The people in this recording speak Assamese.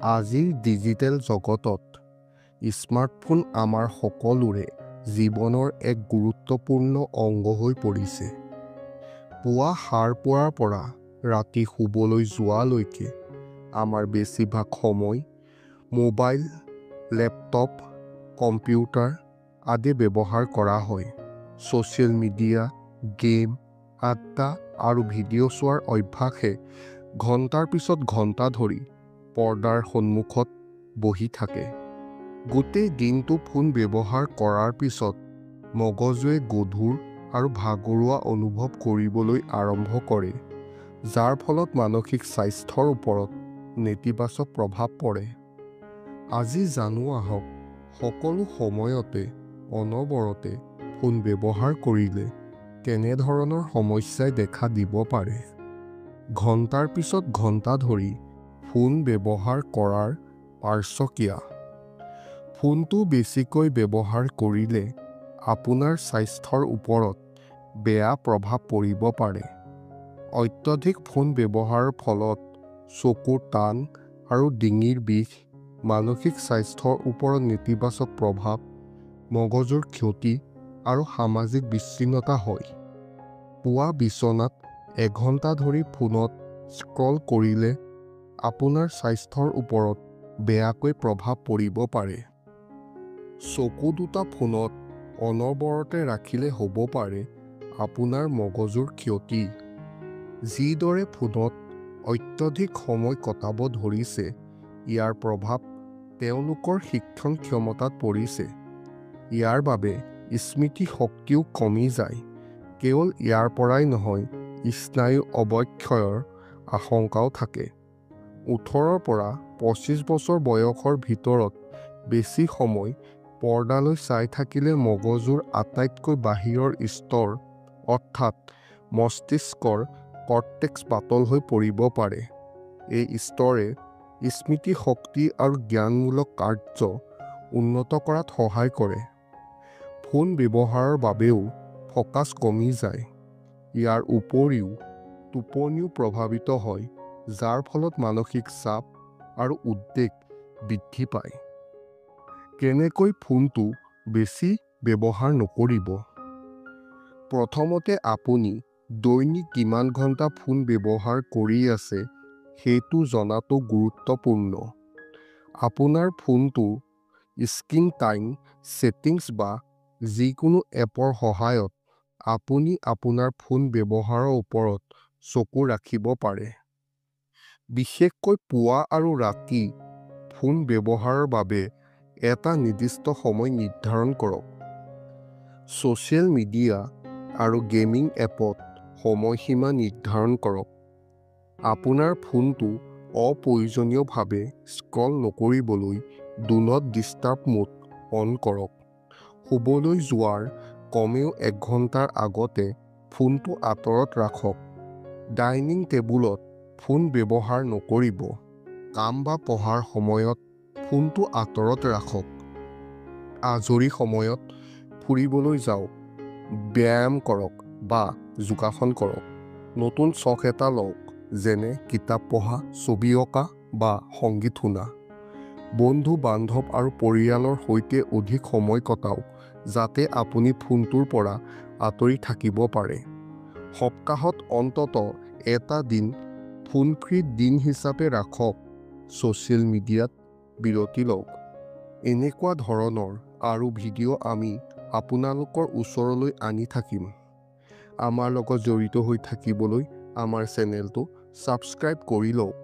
আজিৰ ডিজিটেল জগতত স্মাৰ্টফোন আমাৰ সকলোৰে জীৱনৰ এক গুৰুত্বপূৰ্ণ অংগ হৈ পৰিছে। পুৱা সাৰ পোৱাৰ পৰা ৰাতি শুবলৈ যোৱালৈকে আমাৰ বেছিভাগ সময় মোবাইল, লেপটপ, কম্পিউটাৰ আদি ব্যৱহাৰ কৰা হয়। ছ'চিয়েল মিডিয়া, গেম, আড্ডা আৰু ভিডিঅ' চোৱাৰ অভ্যাসে ঘণ্টাৰ পিছত ঘণ্টা ধৰি পৰ্দাৰ সন্মুখত বহি থাকে। গোটেই দিনটো ফোন ব্যৱহাৰ কৰাৰ পিছত মগজুৱে গধুৰ আৰু ভাগৰুৱা অনুভৱ কৰিবলৈ আৰম্ভ কৰে, যাৰ ফলত মানসিক স্বাস্থ্যৰ ওপৰত নেতিবাচক প্ৰভাৱ পৰে। আজি জানো আহক, সকলো সময়তে অনবৰতে ফোন ব্যৱহাৰ কৰিলে কেনেধৰণৰ সমস্যাই দেখা দিব পাৰে। ঘণ্টাৰ পিছত ঘণ্টা ধৰি ফোন ব্যৱহাৰ কৰাৰ পাৰ্শ্বক্ৰিয়া। ফোনটো বেছিকৈ ব্যৱহাৰ কৰিলে আপোনাৰ স্বাস্থ্যৰ ওপৰত বেয়া প্ৰভাৱ পৰিব পাৰে। অত্যধিক ফোন ব্যৱহাৰৰ ফলত চকুৰ টান আৰু ডিঙিৰ বিষ, মানসিক স্বাস্থ্যৰ ওপৰত নেতিবাচক প্ৰভাৱ, মগজুৰ ক্ষতি আৰু সামাজিক বিচ্ছিন্নতা হয়। পুৱা বিচনাত এঘণ্টা ধৰি ফোনত স্ক্ৰল কৰিলে আপোনাৰ স্বাস্থ্যৰ ওপৰত বেয়াকৈ প্ৰভাৱ পৰিব পাৰে। চকু দুটা ফোনত অনবৰতে ৰাখিলে হ'ব পাৰে আপোনাৰ মগজুৰ ক্ষতি। যিদৰে ফোনত অত্যধিক সময় কটাব ধৰিছে, ইয়াৰ প্ৰভাৱ তেওঁলোকৰ শিক্ষণ ক্ষমতাত পৰিছে। ইয়াৰ বাবে স্মৃতি শক্তিও কমি যায়। কেৱল ইয়াৰ পৰাই নহয়, স্নায়ু অৱক্ষয়ৰ আশংকাও থাকে। 18 পৰা 25 বছৰ বয়সৰ ভিতৰত বেছি সময় পৰ্দালৈ চাই থাকিলে মগজুৰ আটাইতকৈ বাহিৰৰ স্তৰ অৰ্থাৎ মস্তিষ্কৰ কৰ্টেক্স পাতল হৈ পৰিব পাৰে। এই স্তৰে স্মৃতি শক্তি আৰু জ্ঞানমূলক কাৰ্য উন্নত কৰাত সহায় কৰে। ফোন ব্যৱহাৰৰ বাবেও ফ'কাছ কমি যায়। ইয়াৰ উপৰিও টোপনিও প্ৰভাৱিত হয়, যাৰ ফলত মানসিক চাপ আৰু উদ্বেগ বৃদ্ধি পায়। কেনেকৈ ফোনটো বেছি ব্যৱহাৰ নকৰিব? প্ৰথমতে, আপুনি দৈনিক কিমান ঘণ্টা ফোন ব্যৱহাৰ কৰি আছে সেইটো জনাটো গুৰুত্বপূৰ্ণ। আপোনাৰ ফোনটোৰ স্ক্ৰীন টাইম ছেটিংছ বা যিকোনো এপৰ সহায়ত আপুনি আপোনাৰ ফোন ব্যৱহাৰৰ ওপৰত চকু ৰাখিব পাৰে। বিশেষকৈ পুৱা আৰু ৰাতি ফোন ব্যৱহাৰৰ বাবে এটা নিৰ্দিষ্ট সময় নিৰ্ধাৰণ কৰক। ছ'চিয়েল মিডিয়া আৰু গেমিং এপত সময়সীমা নিৰ্ধাৰণ কৰক। আপোনাৰ ফোনটো অপ্ৰয়োজনীয়ভাৱে স্ক্ৰল নকৰিবলৈ do not disturb mode on কৰক। শুবলৈ যোৱাৰ কমেও 1 ঘণ্টাৰ আগতে ফোনটো আঁতৰত ৰাখক। ডাইনিং টেবুলত ফোন ব্যৱহাৰ নকৰিব। কাম বা পঢ়াৰ সময়ত ফোনটো আঁতৰত ৰাখক। আজৰি সময়ত ফুৰিবলৈ যাওক, ব্যায়াম কৰক বা যোগাসন কৰক। নতুন চখ এটা লওক, যেনে কিতাপ পঢ়া, ছবি অঁকা বা সংগীত শুনা। বন্ধু-বান্ধৱ আৰু পৰিয়ালৰ সৈতে অধিক সময় কটাওক, যাতে আপুনি ফোনটোৰ পৰা আঁতৰি থাকিব পাৰে। সপ্তাহত অন্ততঃ এটা দিন ফোন ফ্ৰী দিন হিচাপে ৰাখক। ছ'চিয়েল মিডিয়াত বিৰতি লওক। এনেকুৱা ধৰণৰ আৰু ভিডিঅ' আমি আপোনালোকৰ ওচৰলৈ আনি থাকিম। আমাৰ লগত জড়িত হৈ থাকিবলৈ আমাৰ চেনেলটো ছাবস্ক্ৰাইব কৰি লওক।